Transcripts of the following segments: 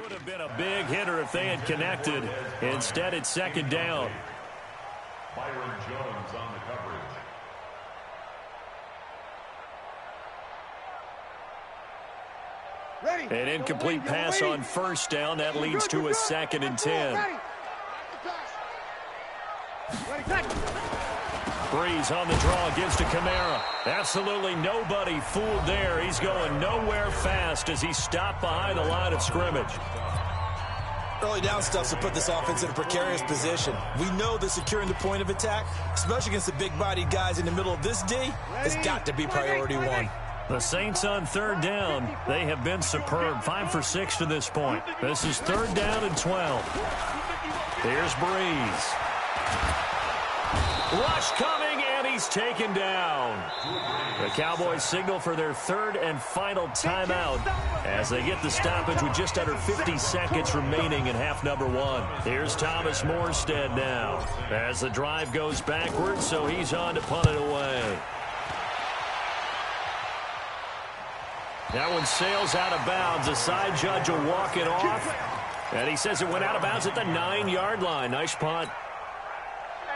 Would have been a big hitter if they had connected. Instead, it's second down. Byron Jones on the coverage. An incomplete pass on first down. That leads to a 2nd and 10. Breeze on the draw, gives to Kamara. Absolutely nobody fooled there. He's going nowhere fast as he's stopped behind the line of scrimmage. Early down stuff to put this offense in a precarious position. We know that securing the point of attack, especially against the big-bodied guys in the middle of this D, has got to be priority one. The Saints on third down. They have been superb. 5 for 6 to this point. This is 3rd down and 12. Here's Breeze. Rush coming, and he's taken down. The Cowboys signal for their 3rd and final timeout as they get the stoppage with just under 50 seconds remaining in half number 1. Here's Thomas Morstead now as the drive goes backwards, so he's on to punt it away. That one sails out of bounds. The side judge will walk it off, and he says it went out of bounds at the 9-yard line. Nice punt.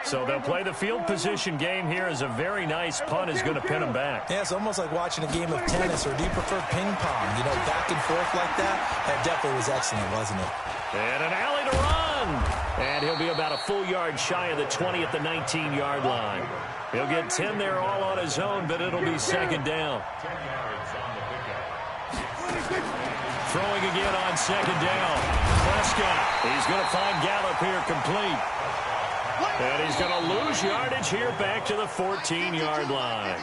So they'll play the field position game here as a very nice punt is going to pin them back. Yeah, it's almost like watching a game of tennis, or do you prefer ping pong? You know, back and forth like that? That definitely was excellent, wasn't it? And an alley to run. And he'll be about a full yard shy of the 20 at the 19-yard line. He'll get 10 there all on his own, but it'll be 2nd down. Throwing again on 2nd down. Prescott. He's going to find Gallup here complete. And he's going to lose yardage here back to the 14-yard line.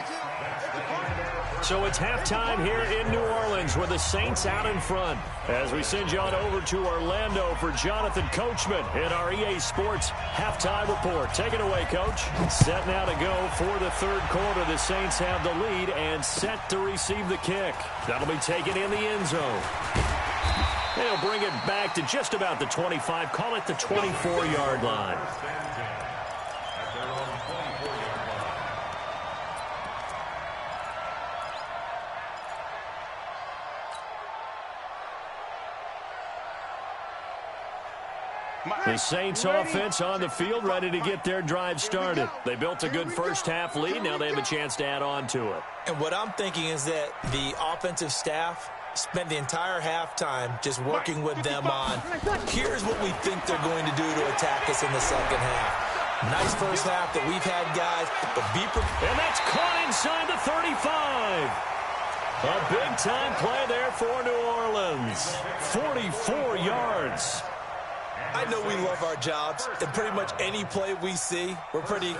So it's halftime here in New Orleans with the Saints out in front. As we send you on over to Orlando for Jonathan Coachman in our EA Sports halftime report. Take it away, Coach. Set now to go for the 3rd quarter. The Saints have the lead and set to receive the kick. That'll be taken in the end zone. They'll bring it back to just about the 25. Call it the 24-yard line. The Saints offense on the field, ready to get their drive started. They built a good first-half lead. Now they have a chance to add on to it. And what I'm thinking is that the offensive staff spent the entire halftime just working with them on, here's what we think they're going to do to attack us in the second half. Nice first half that we've had, guys, but be prepared. And that's caught inside the 35. A big-time play there for New Orleans. 44 yards. I know we love our jobs, and pretty much any play we see, we're pretty,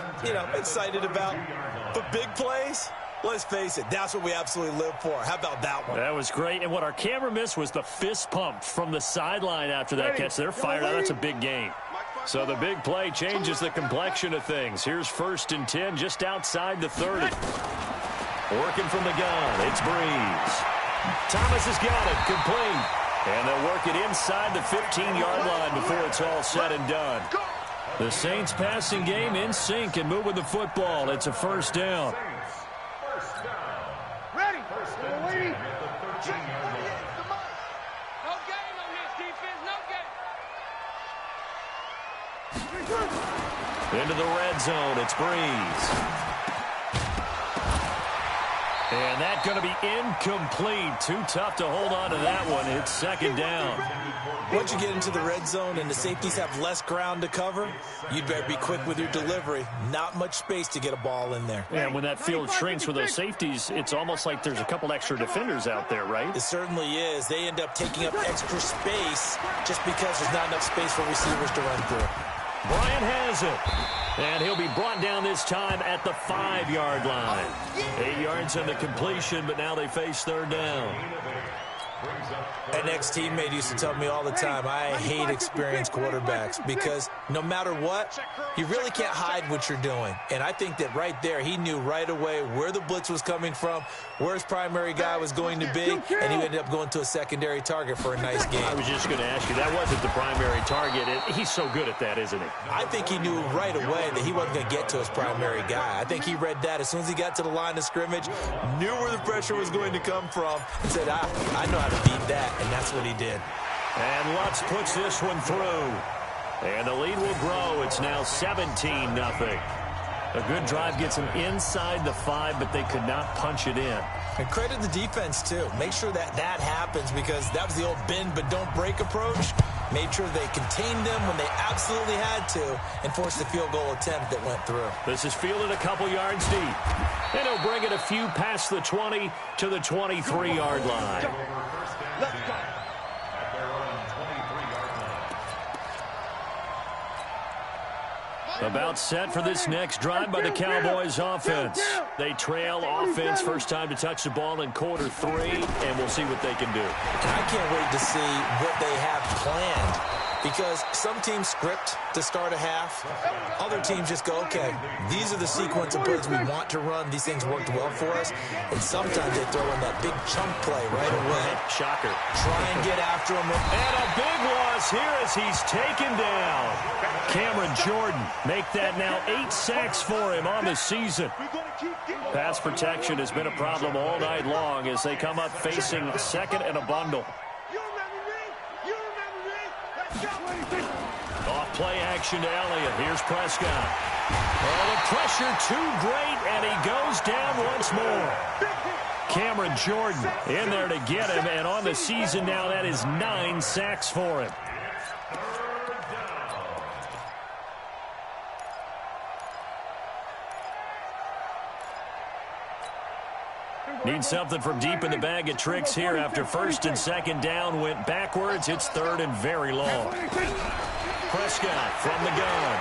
excited about. But big plays, let's face it, that's what we absolutely live for. How about that one? That was great, and what our camera missed was the fist pump from the sideline after that catch. They're fired out. That's a big gain. So the big play changes the complexion of things. Here's 1st and 10 just outside the 30. Working from the gun, it's Breeze. Thomas has got it, complete. And they'll work it inside the 15-yard line before it's all said and done. The Saints passing game in sync and moving the football. It's a 1st down. Ready. Into the red zone, it's Breeze. And that's going to be incomplete. Too tough to hold on to that one. It's 2nd down. Once you get into the red zone and the safeties have less ground to cover, you'd better be quick with your delivery. Not much space to get a ball in there. And when that field shrinks with those safeties, it's almost like there's a couple extra defenders out there, right? It certainly is. They end up taking up extra space just because there's not enough space for receivers to run through. Bryant has it. And he'll be brought down this time at the 5-yard line. 8 yards on the completion, but now they face 3rd down. An ex-teammate used to tell me all the time, I hate experienced quarterbacks because no matter what, you really can't hide what you're doing. And I think that right there, he knew right away where the blitz was coming from, where his primary guy was going to be, and he ended up going to a secondary target for a nice game. I was just going to ask you, that wasn't the primary target. He's so good at that, isn't he? I think he knew right away that he wasn't going to get to his primary guy. I think he read that as soon as he got to the line of scrimmage, knew where the pressure was going to come from, and said, I know how to beat that. And that's what he did. And Lutz puts this one through. And the lead will grow. It's now 17-0. A good drive gets them inside the 5, but they could not punch it in. And credit the defense, too. Make sure that happens, because that was the old bend but don't break approach. Made sure they contained them when they absolutely had to and forced the field goal attempt that went through. This is fielded a couple yards deep. And he'll bring it a few past the 20 to the 23-yard line. Let's go. At their own 23-yard line. About set for this next drive by the Cowboys offense. They trail offense first time to touch the ball in quarter 3, and we'll see what they can do. And I can't wait to see what they have planned, because some teams script to start a half. Other teams just go, okay, these are the sequence of plays we want to run. These things worked well for us. And sometimes they throw in that big chunk play right away. Shocker. Try and get after him. And a big loss here as he's taken down. Cameron Jordan make that now 8 sacks for him on the season. Pass protection has been a problem all night long as they come up facing second and a bundle. Off play action to Elliott. Here's Prescott. Oh, the pressure too great, and he goes down once more. Cameron Jordan in there to get him, and on the season now, that is 9 sacks for him. Need something from deep in the bag of tricks here after first and second down went backwards. It's third and very long. Prescott from the gun.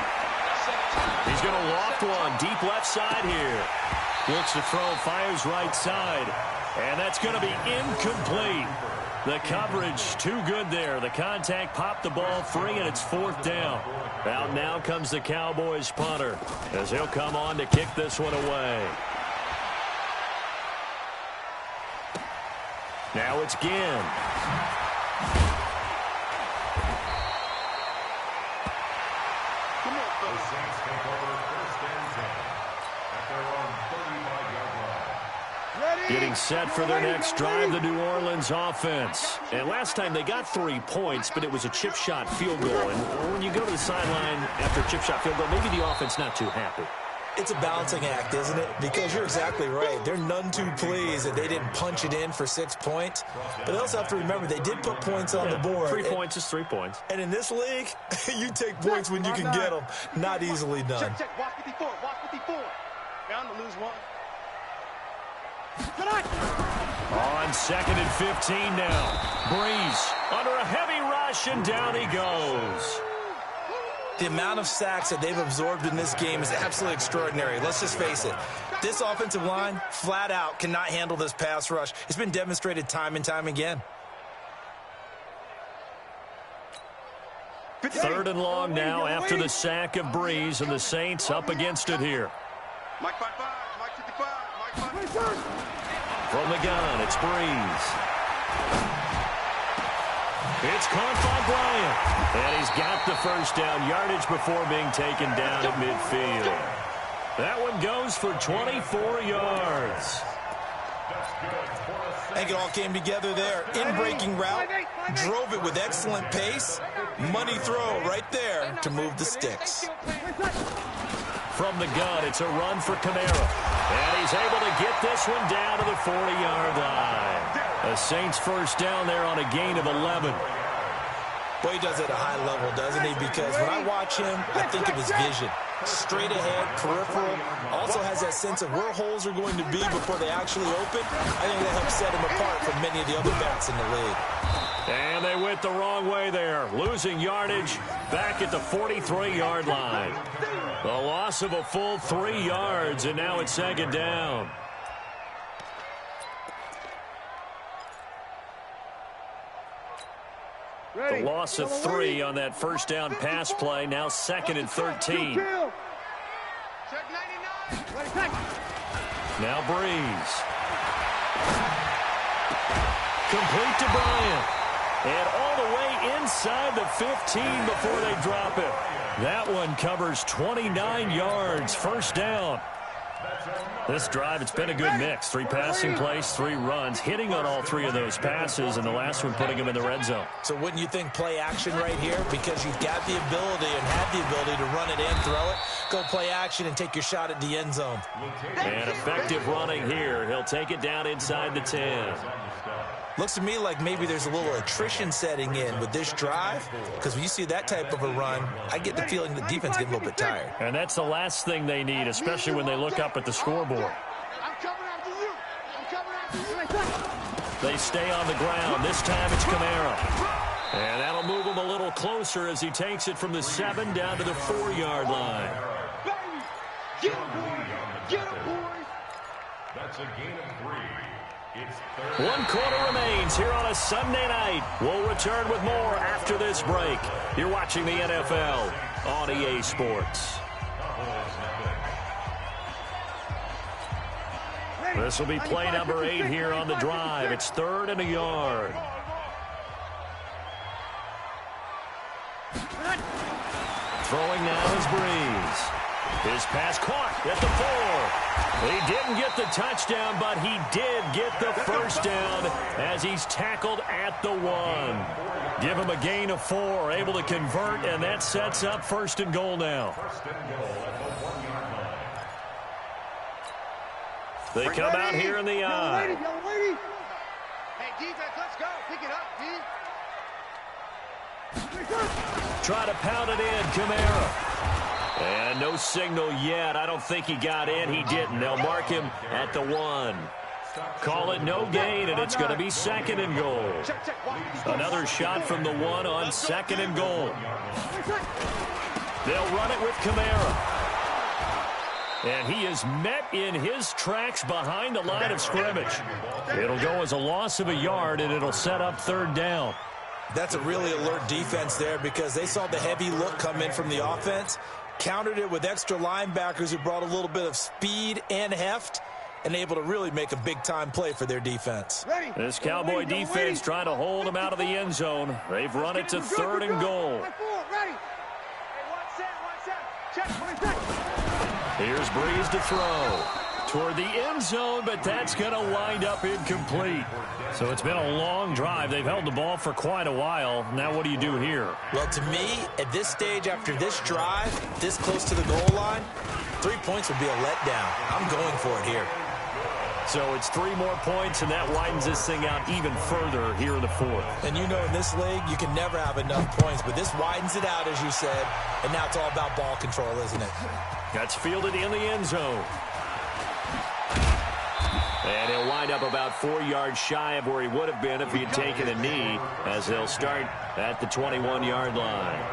He's going to loft one deep left side here. Looks to throw, fires right side. And that's going to be incomplete. The coverage too good there. The contact popped the ball free, and it's 4th down. Out now comes the Cowboys punter as he'll come on to kick this one away. Now it's Ginn. The Saints take over first and 10 at their own 35-yard line. Getting set for their next drive, the New Orleans offense. And last time they got 3 points, but it was a chip shot field goal. And when you go to the sideline after a chip shot field goal, maybe the offense not too happy. It's a balancing act, isn't it? Because you're exactly right. They're none too pleased that they didn't punch it in for 6 points. But they also have to remember they did put points on the board. 3 points is 3 points. And in this league, you take points when you can get them. Not easily done. Check. Watch 54. Watch 54. Bound to lose one. On 2nd and 15 now. Breeze under a heavy rush, and down he goes. The amount of sacks that they've absorbed in this game is absolutely extraordinary. Let's just face it. This offensive line, flat out, cannot handle this pass rush. It's been demonstrated time and time again. 3rd and long now after the sack of Breeze, and the Saints up against it here. Mike 55, Mike 55, Mike 55. From the gun, it's Breeze. It's caught by Bryant. And he's got the first down yardage before being taken down at midfield. That one goes for 24 yards. I think it all came together there. In-breaking route, drove it with excellent pace. Money throw right there to move the sticks. From the gun, it's a run for Kamara. And he's able to get this one down to the 40-yard line. The Saints first down there on a gain of 11. Boy, he does it at a high level, doesn't he? Because when I watch him, I think of his vision. Straight ahead, peripheral. Also has that sense of where holes are going to be before they actually open. I think that helps set him apart from many of the other backs in the league. And they went the wrong way there. Losing yardage back at the 43-yard line. The loss of a full 3 yards, and now it's 2nd down. The loss of 3 on that first down pass play. Now 2nd and 13. Now Breeze. Complete to Bryant. And all the way inside the 15 before they drop it. That one covers 29 yards. First down. This drive, it's been a good mix. 3 passing plays, 3 runs, hitting on all 3 of those passes, and the last one putting him in the red zone. So wouldn't you think play action right here? Because you've got the ability and have the ability to run it in, throw it, go play action, and take your shot at the end zone. And effective running here. He'll take it down inside the 10. Looks to me like maybe there's a little attrition setting in with this drive, because when you see that type of a run, I get the feeling the defense getting a little bit tired. And that's the last thing they need, especially when they look up at the scoreboard. They stay on the ground. This time it's Kamara. And that'll move him a little closer as he takes it from the 7 down to the 4-yard line. Get him, boys. That's a gain of 3. It's 1 quarter remains here on a Sunday night. We'll return with more after this break. You're watching the NFL on EA Sports. This will be play number 8 here on the drive. It's 3rd and a yard. Throwing now is Breeze. His pass caught at the 4. He didn't get the touchdown, but he did get the first down as he's tackled at the 1. Give him a gain of 4, able to convert, and that sets up 1st and goal now. They come out here in the eye. Hey, defense, let's go. Pick it up, D. Try to pound it in, Kamara. And no signal yet. I don't think he got in. He didn't. They'll mark him at the 1. Call it no gain, and it's going to be 2nd and goal. Another shot from the 1 on 2nd and goal. They'll run it with Kamara. And he is met in his tracks behind the line of scrimmage. It'll go as a loss of a yard, and it'll set up 3rd down. That's a really alert defense there because they saw the heavy look come in from the offense, countered it with extra linebackers who brought a little bit of speed and heft, and able to really make a big-time play for their defense. This Cowboy defense trying to hold him out of the end zone. They've run it to 3rd and goal. Here's Breeze to throw toward the end zone, but that's going to wind up incomplete. So it's been a long drive. They've held the ball for quite a while. Now what do you do here? Well, to me, at this stage, after this drive, this close to the goal line, 3 points would be a letdown. I'm going for it here. So it's 3 more points, and that widens this thing out even further here in the 4th. And you know in this league, you can never have enough points, but this widens it out, as you said, and now it's all about ball control, isn't it? That's fielded in the end zone. And he'll wind up about 4 yards shy of where he would have been if he had taken a knee, as they'll start at the 21-yard line.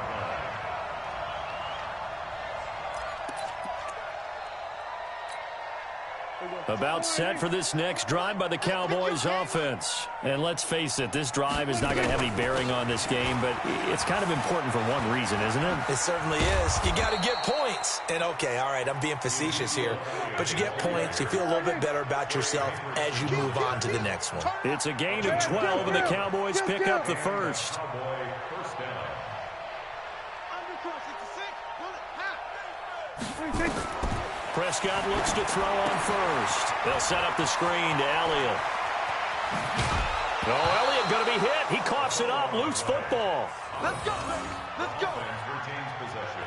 About set for this next drive by the Cowboys offense. And let's face it, this drive is not going to have any bearing on this game, but it's kind of important for one reason, isn't it? It certainly is. You got to get points. And okay, all right, I'm being facetious here, but you get points, you feel a little bit better about yourself as you move on to the next one. It's a gain of 12, and the Cowboys pick up the first. Prescott looks to throw on first. They'll set up the screen to Elliott. Oh, Elliott going to be hit. He coughs it up. Loose football. Let's go. Let's go. retains possession.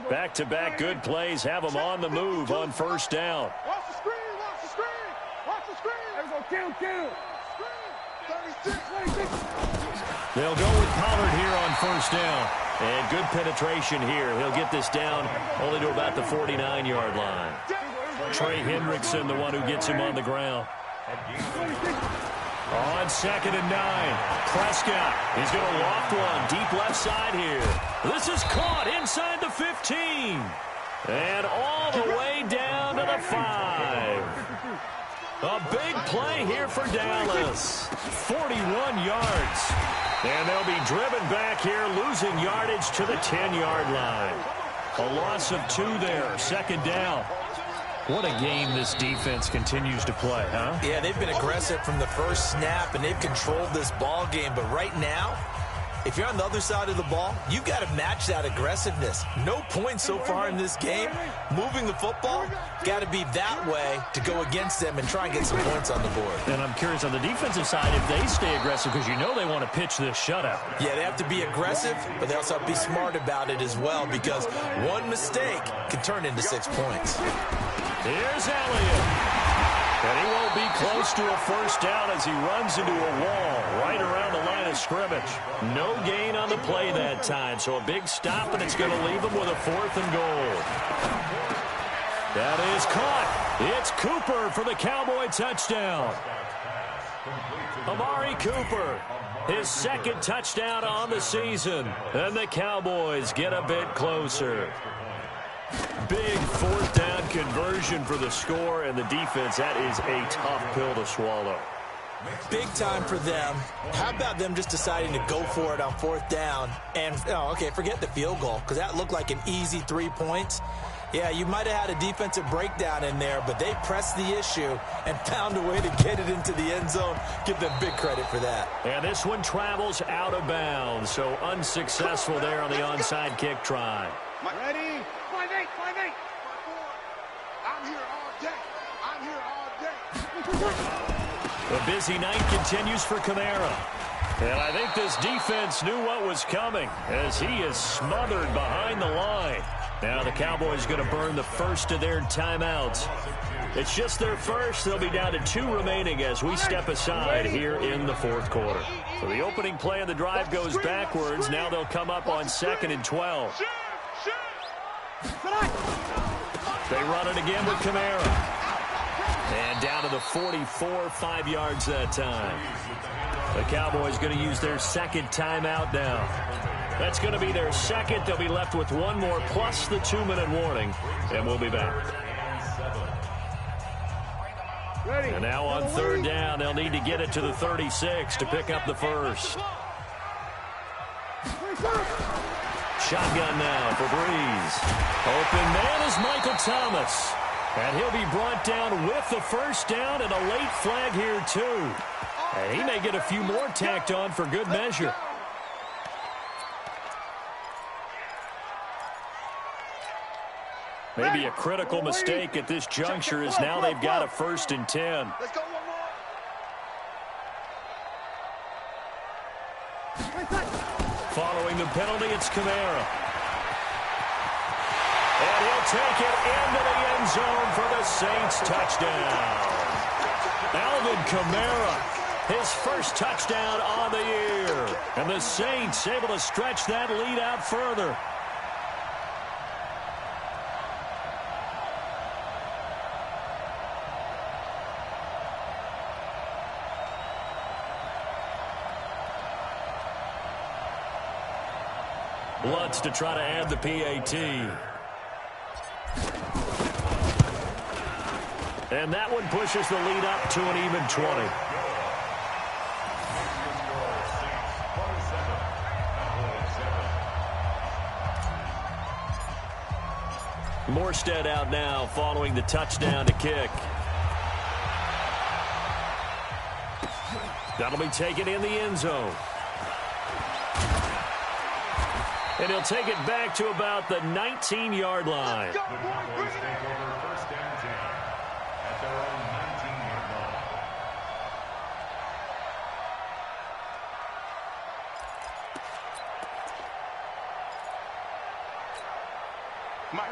Back-to-back good plays have them on the move on first down. Watch the screen. Watch the screen. Watch the screen. There we go. Kill. 36. They'll go with Pollard here on first down. And good penetration here. He'll get this down only to about the 49-yard line. Trey Hendrickson, the one who gets him on the ground. On 2nd and 9, Prescott. He's going to loft one deep left side here. This is caught inside the 15. And all the way down to the 5. A big play here for Dallas. 41 yards. And they'll be driven back here, losing yardage to the 10-yard line. A loss of 2 there, 2nd down. What a game this defense continues to play, huh? Yeah, they've been aggressive from the first snap, and they've controlled this ball game. But right now, if you're on the other side of the ball, you've got to match that aggressiveness. No points so far in this game. Moving the football, got to be that way to go against them and try and get some points on the board. And I'm curious on the defensive side if they stay aggressive, because you know they want to pitch this shutout. Yeah, they have to be aggressive, but they also have to be smart about it as well, because one mistake can turn into 6 points. Here's Elliott. And he won't be close to a first down as he runs into a wall right around the line of scrimmage. No gain on the play that time, so a big stop, and it's going to leave him with a 4th and goal. That is caught. It's Cooper for the Cowboy touchdown. Amari Cooper, his 2nd touchdown on the season, and the Cowboys get a bit closer. Big 4th down conversion for the score, and the defense, that is a tough pill to swallow. Big time for them. How about them just deciding to go for it on 4th down? And, okay, forget the field goal, because that looked like an easy 3 points. Yeah, you might have had a defensive breakdown in there, but they pressed the issue and found a way to get it into the end zone. Give them big credit for that. And this one travels out of bounds, so unsuccessful there on the onside kick try. Ready? 5-8, 5-8. I'm here all day. I'm here all day. The busy night continues for Kamara. And I think this defense knew what was coming as he is smothered behind the line. Now the Cowboys going to burn the first of their timeouts. It's just their first. They'll be down to 2 remaining as we step aside here in the 4th quarter. So the opening play of the drive goes backwards. Now they'll come up on 2nd and 12. They run it again with Kamara. And down to the 44, 5 yards that time. The Cowboys going to use their 2nd timeout now. That's going to be their 2nd. They'll be left with 1 more plus the 2-minute warning. And we'll be back. And now on 3rd down, they'll need to get it to the 36 to pick up the first. Shotgun now for Breeze. Open man is Michael Thomas. And he'll be brought down with the first down and a late flag here too. And he may get a few more tacked on for good measure. Maybe a critical mistake at this juncture is now they've got a 1st and 10. Let's go one more. Following the penalty, it's Kamara. And he'll take it into the end zone for the Saints touchdown. Alvin Kamara, his first touchdown on the year. And the Saints able to stretch that lead out further. Lutz to try to add the PAT. And that one pushes the lead up to an even 20. Morstead out now following the touchdown to kick. That'll be taken in the end zone. And he'll take it back to about the 19-yard line.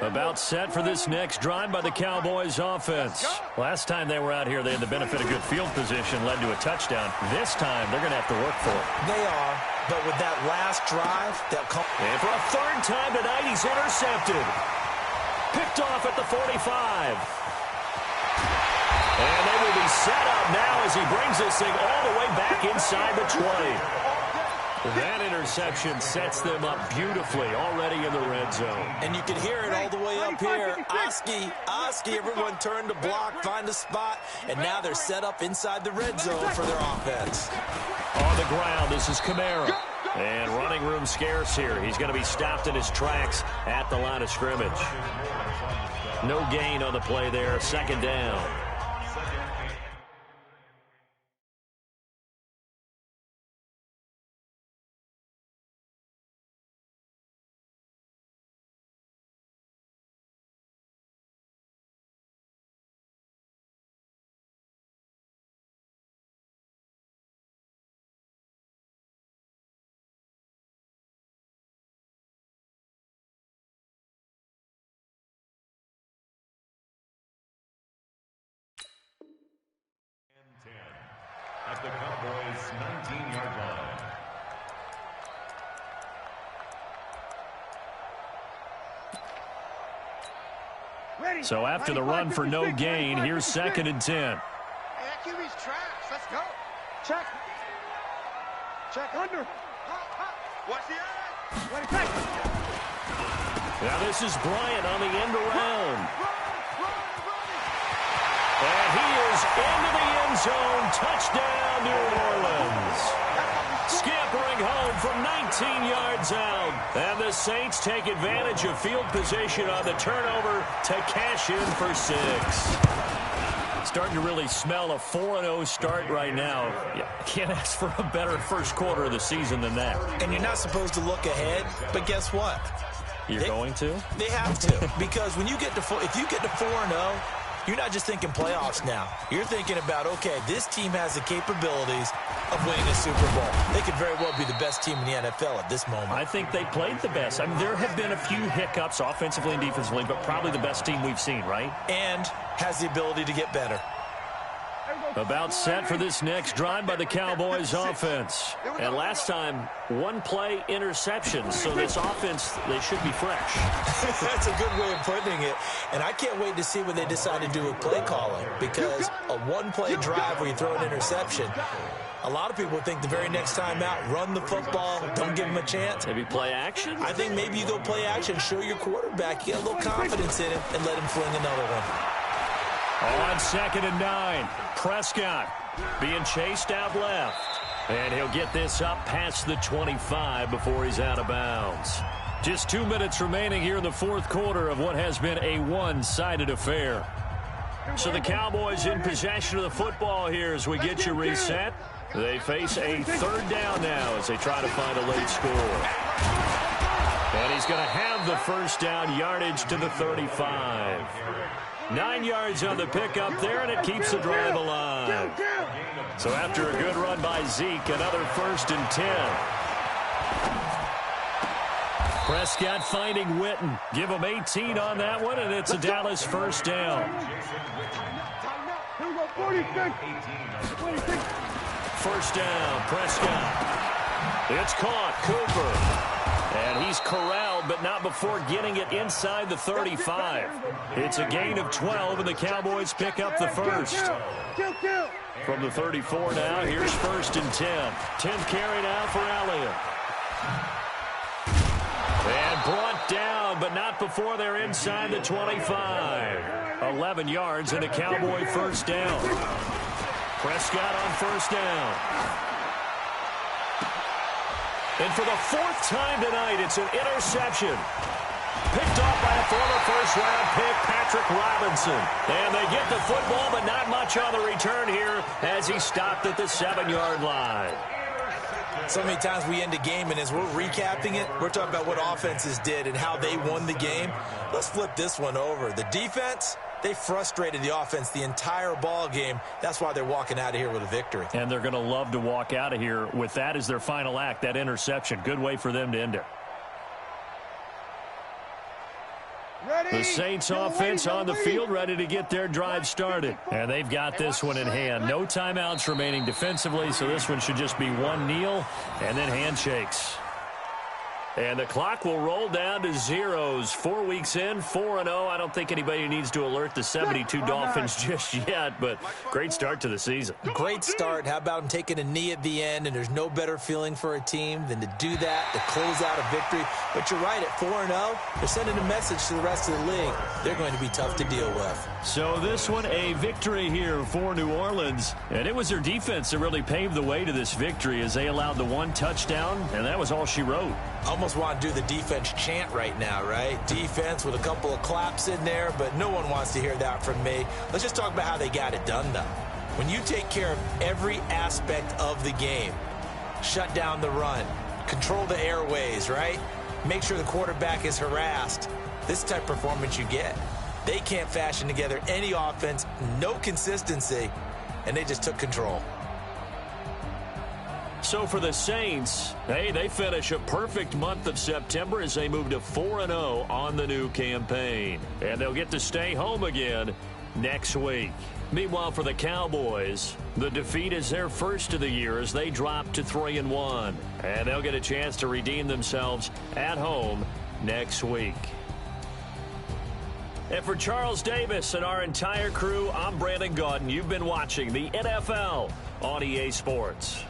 About set for this next drive by the Cowboys offense. Last time they were out here, they had the benefit of good field position, led to a touchdown. This time, they're going to have to work for it. They are, but with that last drive, they'll come. And for a 3rd time tonight, he's intercepted. Picked off at the 45. And they will be set up now as he brings this thing all the way back inside the 20. That interception sets them up beautifully already in the red zone. And you can hear it all the way up here. Oski, everyone turned to block, find a spot, and now they're set up inside the red zone for their offense. On the ground, this is Kamara. And running room scarce here. He's going to be stopped in his tracks at the line of scrimmage. No gain on the play there. Second down. At the Cowboys' 19-yard line. So after the run for no gain, here's 2nd and 10. Hey, that QB's trash. Let's go. Check. Check under. Watch the edge. Let it take. Now this is Bryant on the end around. And he is into the end zone. Touchdown, New Orleans. Scampering home from 19 yards out. And the Saints take advantage of field position on the turnover to cash in for 6. Starting to really smell a 4-0 start right now. You can't ask for a better first quarter of the season than that. And you're not supposed to look ahead, but guess what? You're going to? They have to. Because when you get to if you get to 4-0, you're not just thinking playoffs now. You're thinking about, okay, this team has the capabilities of winning a Super Bowl. They could very well be the best team in the NFL at this moment. I think they played the best. I mean, there have been a few hiccups offensively and defensively, but probably the best team we've seen, right? And has the ability to get better. About set for this next drive by the Cowboys offense. And last time, one play interception. So this offense, they should be fresh. That's a good way of putting it. And I can't wait to see what they decide to do with play calling. Because a one-play drive where you throw an interception, a lot of people think the very next time out, run the football, don't give them a chance. Maybe play action? I think maybe you go play action, show your quarterback, you get a little confidence in him, and let him fling another one. On 2nd and 9, Prescott being chased out left. And he'll get this up past the 25 before he's out of bounds. Just 2 minutes remaining here in the fourth quarter of what has been a one-sided affair. So the Cowboys in possession of the football here as we get you reset. They face a 3rd down now as they try to find a late score. And he's going to have the first down, yardage to the 35. 9 yards on the pickup there, and it keeps the drive alive. So after a good run by Zeke, another 1st and 10. Prescott finding Witten. Give him 18 on that one, and it's a Dallas first down. First down, Prescott. It's caught, Cooper. And he's corralled, but not before getting it inside the 35. It's a gain of 12, and the Cowboys pick up the first. From the 34 now, here's 1st and 10. 10th carry now for Elliott. And brought down, but not before they're inside the 25. 11 yards and a Cowboy first down. Prescott on first down. And for the 4th time tonight, it's an interception. Picked off by a former first-round pick, Patrick Robinson. And they get the football, but not much on the return here as he stopped at the 7-yard line. So many times we end a game, and as we're recapping it, we're talking about what offenses did and how they won the game. Let's flip this one over. The defense, they frustrated the offense the entire ball game. That's why they're walking out of here with a victory. And they're going to love to walk out of here with that as their final act, that interception. Good way for them to end it. The Saints offense on the field, ready to get their drive started. And they've got this one in hand. No timeouts remaining defensively, so this one should just be one kneel and then handshakes. And the clock will roll down to zeros. 4 weeks in, 4-0. I don't think anybody needs to alert the 72 Dolphins just yet, but great start to the season. Great start. How about him taking a knee at the end? And there's no better feeling for a team than to do that, to close out a victory. But you're right, at 4-0, they're sending a message to the rest of the league. They're going to be tough to deal with. So this one, a victory here for New Orleans. And it was their defense that really paved the way to this victory as they allowed the 1 touchdown, and that was all she wrote. Almost want to do the defense chant right now, right? Defense with a couple of claps in there, but no one wants to hear that from me. Let's just talk about how they got it done, though. When you take care of every aspect of the game, shut down the run, control the airways, right? Make sure the quarterback is harassed. This type of performance you get. They can't fashion together any offense, no consistency, and they just took control. So for the Saints, hey, they finish a perfect month of September as they move to 4-0 on the new campaign. And they'll get to stay home again next week. Meanwhile, for the Cowboys, the defeat is their first of the year as they drop to 3-1. And they'll get a chance to redeem themselves at home next week. And for Charles Davis and our entire crew, I'm Brandon Gaudin. You've been watching the NFL on EA Sports.